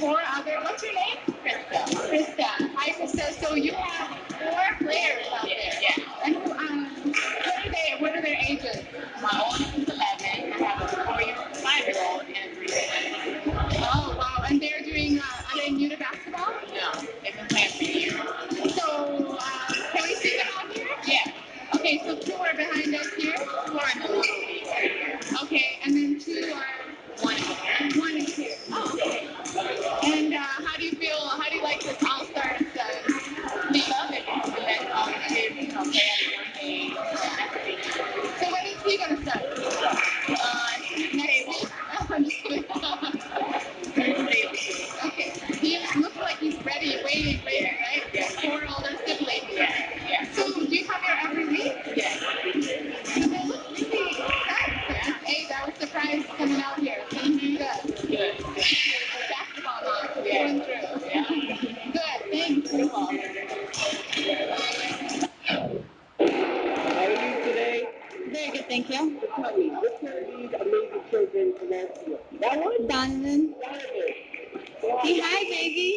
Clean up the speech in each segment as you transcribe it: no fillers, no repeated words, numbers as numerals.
four other. What's your name? Krista. Krista. Hi, Krista. So you have four players out there. Yeah. And what are their ages? My oldest is 11. I have a 4-year-old, 5-year-old, and a 3-year-old. Oh, wow. And they're doing, are they new to basketball? No. They've been playing for years. So, can we see them out here? Yeah. Okay, so 2 are behind us here. 2 are in the little league right here. Okay, and then 2 are... 1 is here. 1 is here. Oh, okay. And how do you feel, how do you like this All-Stars league? We love it because we let all the kids, play at one day. So when is he going to start? Next week. I'm just kidding. Okay. He looks like he's ready, waiting, right? Yeah. 4 older siblings. Yeah. So do you come here every week? Yeah. So they look really excited. Yeah. Hey, I was surprised coming out here. Mm-hmm. Good. Basketball mom. Yeah. Through and through. Yeah. Good. Thanks. You're welcome. How are you today? Very good, thank you. So tell me, which one of these amazing children belongs to you? That one? Donovan. Donovan. Say hi, baby.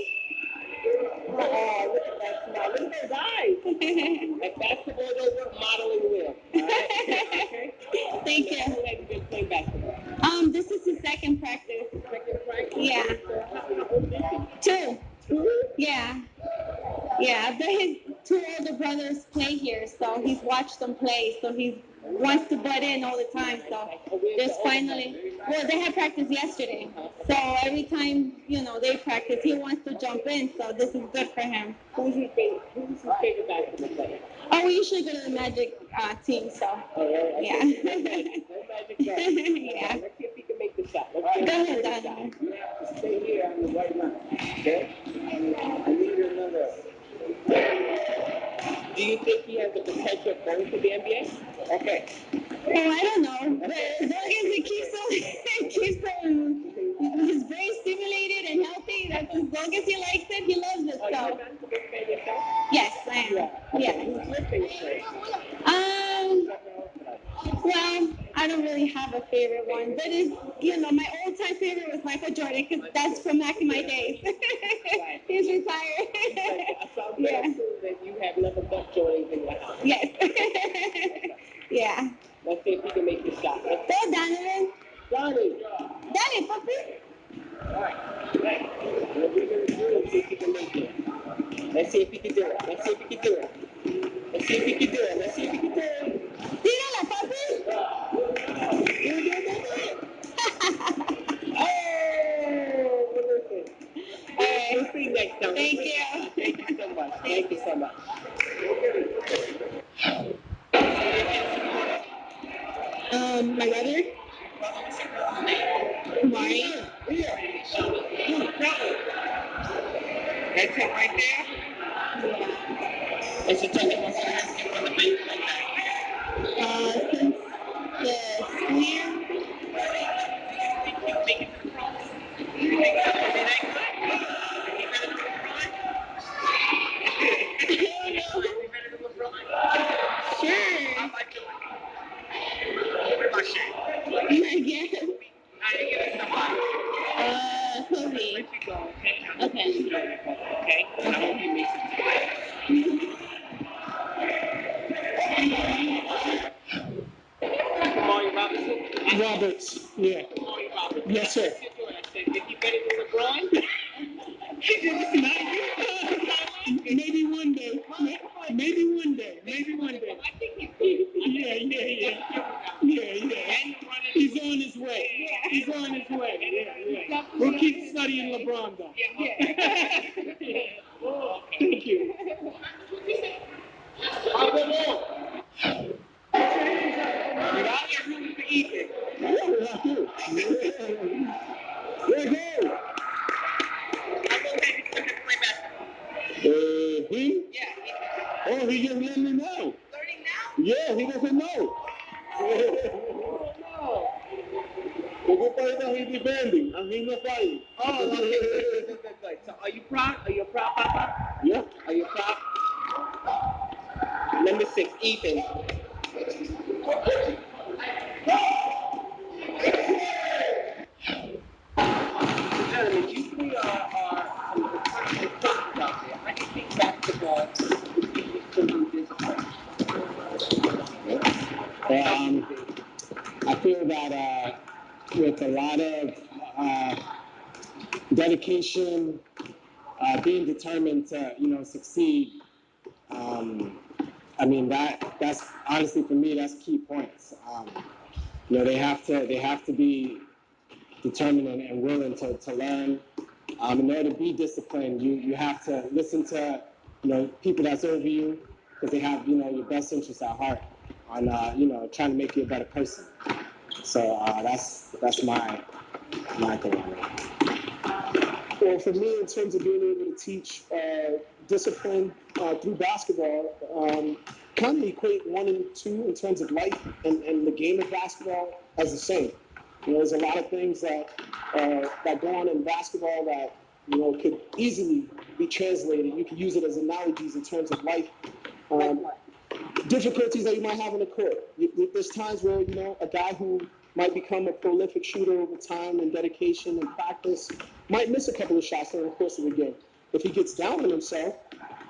Oh, look at that smile. Look at those eyes. Like basketball don't work, modeling will. All right? Okay? Thank you. How long have you been playing basketball? This is the second practice. Second practice? Yeah. So how old is he? 2. 2? Yeah. Yeah, but his 2 older brothers play here, so he's watched them play, so he wants to butt in all the time, so there's finally, well, they had practice yesterday, so every time, they practice, he wants to jump in, so this is good for him. Who's his favorite basketball player? Oh, we usually go to the Magic team, so, yeah. Magic yeah. Let's see if he can make the shot. Go ahead, Donna. You have to stay here on the right line, okay? I need another. Do you think he has the potential of going to the NBA? Okay. Well, I don't know, but as long as he keeps his brain stimulated and healthy, that's as long as he likes it, he loves it. So. Are you a basketball fan yourself? Yes, I am. Yeah. Who's your favorite? Well, I don't really have a favorite one, but my all-time favorite was Michael Jordan because that's from back in my days. He's retired. So I'm going to assume that you have nothing but Jordans in your house. Yes. Yeah. Let's see if he can make the shot. Go, Donovan. Donnie, puppy. All right. What we're going to do is see if he can make it. Let's see if he can do it. Let's see if he can do it. Let's see if he can do it. Let's see if he can do it. Tírala, papi. Oh, listen. We'll see you next time. Thank you. Thank you so much. Thank you so much. My brother. Mari. That's it right there? Yeah. It's a tough one. Since the school year. You make it to the pros? You think that would be that good? Are you ready to LeBron? Are you ready to LeBron? Sure. I like it. Where's my shirt? I guess. I didn't get it somebody. Kobe. Let you go, okay? Okay. Okay? And I hope he makes it. Kamari Robinson? Roberts, yeah. Kamari Roberts. Yes, sir. I said, is he better than LeBron? Maybe one day. Maybe one day. Maybe one day. I think he's good. Yeah. He's on his way. Yeah. He's on his way. Yeah. We'll keep studying LeBron, though. Yeah. Oh, okay. Thank you. I'll go more. You all get room for Ethan. Where go? How long have you been playing basketball? He? Yeah. Oh, he just let me know. Learning now? Yeah, he doesn't know. Oh, no. Porque por eso he's defending and he's not fighting. Oh, okay. So are you proud? Are you proud, Papa? Yeah. Are you proud? Number 6, Ethan. Gentlemen, you 3 are I feel that with a lot of dedication, being determined to succeed. I mean that's honestly for me that's key points. They have to be determined and willing to learn. In order to be disciplined, you have to listen to people that's over you because they have your best interests at heart on trying to make you a better person. So that's my thing on it. Well, for me, in terms of being able to teach discipline through basketball, kind of equate 1 and 2 in terms of life and the game of basketball as the same. There's a lot of things that go on in basketball that could easily be translated. You could use it as analogies in terms of life. Difficulties that you might have on the court. There's times where a guy who might become a prolific shooter over time and dedication and practice might miss a couple of shots during the course of the game. If he gets down on himself,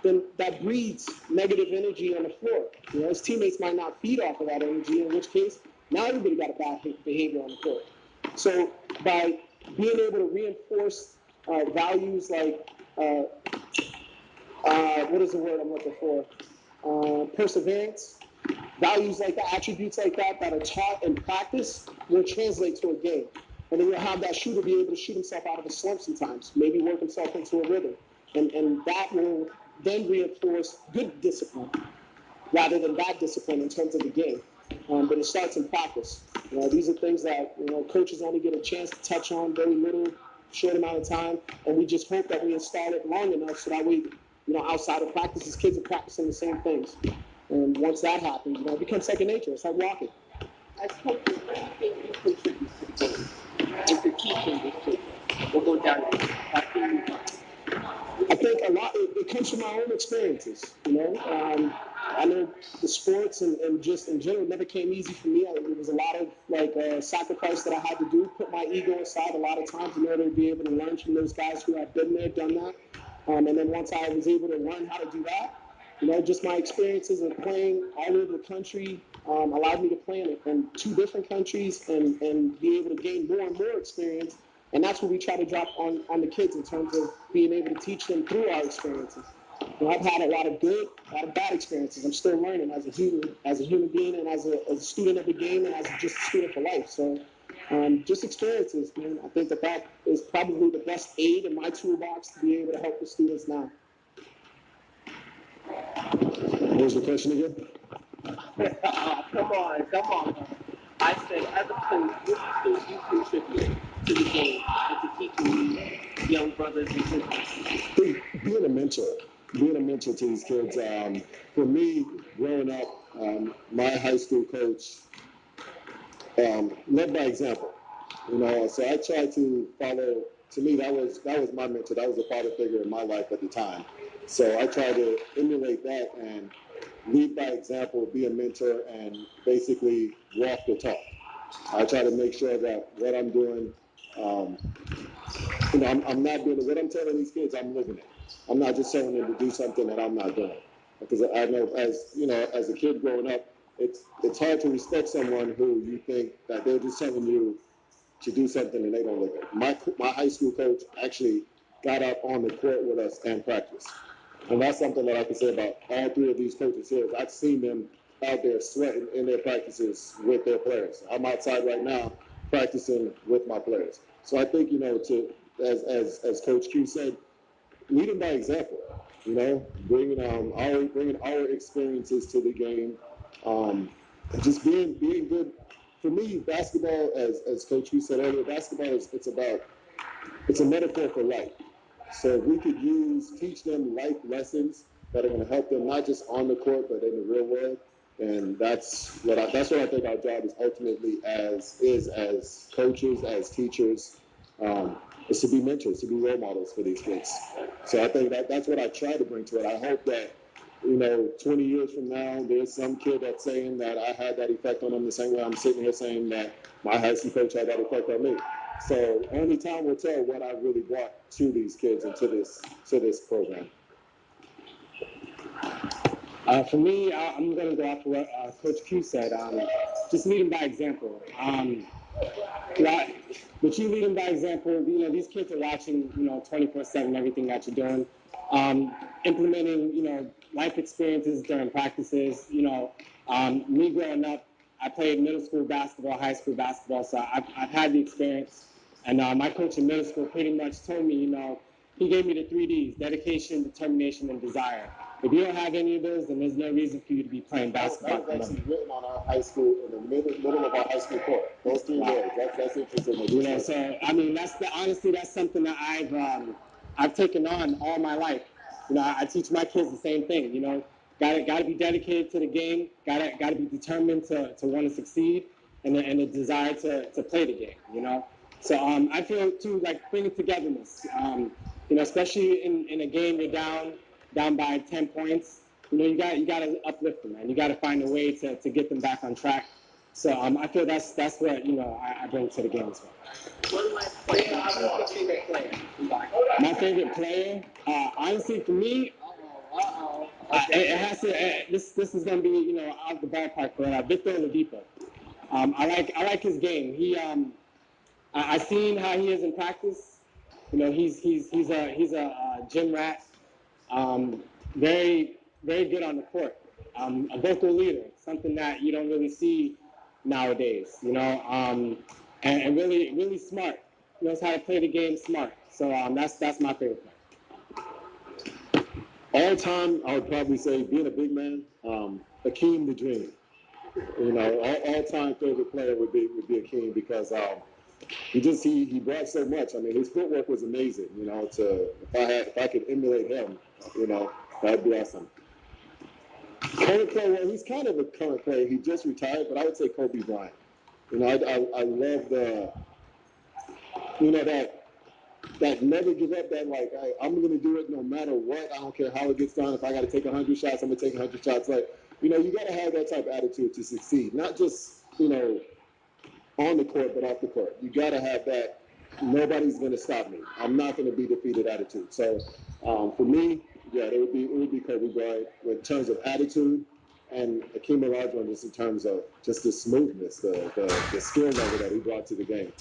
then that breeds negative energy on the floor. His teammates might not feed off of that energy, in which case now everybody got a bad behavior on the court. So by being able to reinforce values like what is the word I'm looking for? Perseverance, values like that, attributes like that are taught in practice will translate to a game. And then you'll have that shooter be able to shoot himself out of a slump sometimes, maybe work himself into a rhythm. And that will then reinforce good discipline rather than bad discipline in terms of the game. But it starts in practice. These are things that coaches only get a chance to touch on very little, short amount of time, and we just hope that we install it long enough so that we, outside of practices, kids are practicing the same things. And once that happens, it becomes second nature. It's like walking. As coaches, what do you think you contribute to the game and to teaching these children? We'll go down to this. I think a lot, it comes from my own experiences, I know the sports and just in general never came easy for me. There was a lot of sacrifice that I had to do, put my ego aside a lot of times in order to be able to learn from those guys who had been there, done that. And then once I was able to learn how to do that, just my experiences of playing all over the country allowed me to play in 2 different countries and be able to gain more and more experience. And that's what we try to drop on the kids in terms of being able to teach them through our experiences. I've had a lot of good, a lot of bad experiences. I'm still learning as a human being, and as a student of the game, and as just a student for life. So, just experiences, man. I think that is probably the best aid in my toolbox to be able to help the students now. What was the question again? Come on. I said, as a coach, what do you think you contribute to the game and to teaching these young brothers and sisters? Being a mentor to these kids. For me, growing up, my high school coach led by example. So I tried to follow. To me, that was my mentor. That was a father figure in my life at the time. So I tried to emulate that and lead by example, be a mentor, and basically walk the talk. I try to make sure that what I'm doing, I'm not doing it. What I'm telling these kids, I'm living it. I'm not just telling them to do something that I'm not doing. Because I know, as a kid growing up, it's hard to respect someone who you think that they're just telling you to do something and they don't live it. My high school coach actually got up on the court with us and practiced. And that's something that I can say about all 3 of these coaches here. I've seen them out there sweating in their practices with their players. I'm outside right now practicing with my players. So I think, as Coach Q said, leading by example, bringing our experiences to the game, just being good. For me, basketball, as Coach Q said earlier, basketball it's a metaphor for life. So if we could teach them life lessons that are going to help them not just on the court but in the real world, and that's what I think our job is ultimately as coaches, as teachers, is to be mentors, to be role models for these kids. So I think that's what I try to bring to it. I hope that 20 years from now, there's some kid that's saying that I had that effect on them the same way I'm sitting here saying that my high school coach had that effect on me. So only time will tell what I really brought to these kids and to this program. For me, I'm going to go off what Coach Q said. Just leading by example. But you leading by example. These kids are watching, 24/7 everything that you're doing, implementing, life experiences during practices. Me growing up, I played middle school basketball, high school basketball, so I've had the experience. And my coach in middle school pretty much told me, he gave me the 3Ds: dedication, determination, and desire. If you don't have any of those, then there's no reason for you to be playing basketball. That was actually written on our high school, in the middle of our high school court. Those three words. That's interesting. So I mean, honestly, that's something that I've taken on all my life. I teach my kids the same thing. Gotta be dedicated to the game. Gotta be determined to want to succeed, and a desire to play the game. So I feel too, like, bringing togetherness. Especially in a game you're down by 10 points. You got to uplift them, man. You got to find a way to get them back on track. So I feel that's what I bring to the game as well. My favorite player, honestly, for me, it has to. This is gonna be out the ballpark, but Victor Oladipo. I like his game. I seen how he is in practice. He's a gym rat. Very very good on the court. A vocal leader, something that you don't really see nowadays. And really smart. Knows how to play the game smart. So that's my favorite player. All time, I would probably say, being a big man, Akeem the Dream. All time favorite player would be Akeem, because he brought so much. I mean, his footwork was amazing. If I could emulate him, that'd be awesome. Current player, well, he's kind of a current player. He just retired, but I would say Kobe Bryant. I love that never give up, that, like, I'm going to do it no matter what. I don't care how it gets done. If I got to take 100 shots, I'm going to take 100 shots. Like, you got to have that type of attitude to succeed. Not just, on the court, but off the court. You got to have that nobody's going to stop me. I'm not going to be defeated attitude. So for me, yeah, it would be Kobe Bryant in terms of attitude, and Akeem Olajuwon just in terms of just the smoothness, the skill level that he brought to the game.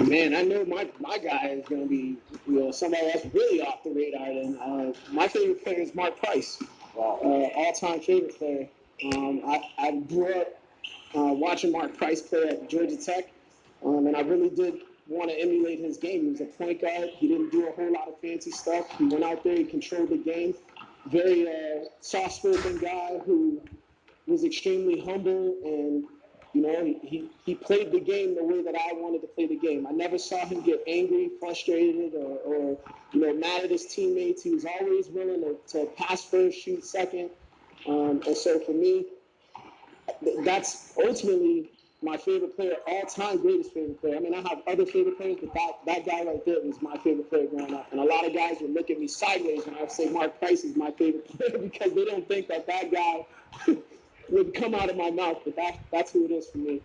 Man, I know my guy is going to be somebody that's really off the radar. And my favorite player is Mark Price. Wow. All-time favorite player. I grew up watching Mark Price play at Georgia Tech, and I really did want to emulate his game. He was a point guard. He didn't do a whole lot of fancy stuff. He went out there, he controlled the game. Very soft-spoken guy who was extremely humble, and he played the game the way that I wanted to play the game. I never saw him get angry, frustrated, or mad at his teammates. He was always willing to pass first, shoot second. And so for me, that's ultimately my favorite player, all-time greatest favorite player. I mean, I have other favorite players, but that guy right there was my favorite player growing up. And a lot of guys would look at me sideways when I say Mark Price is my favorite player, because they don't think that guy would come out of my mouth. But that's who it is for me.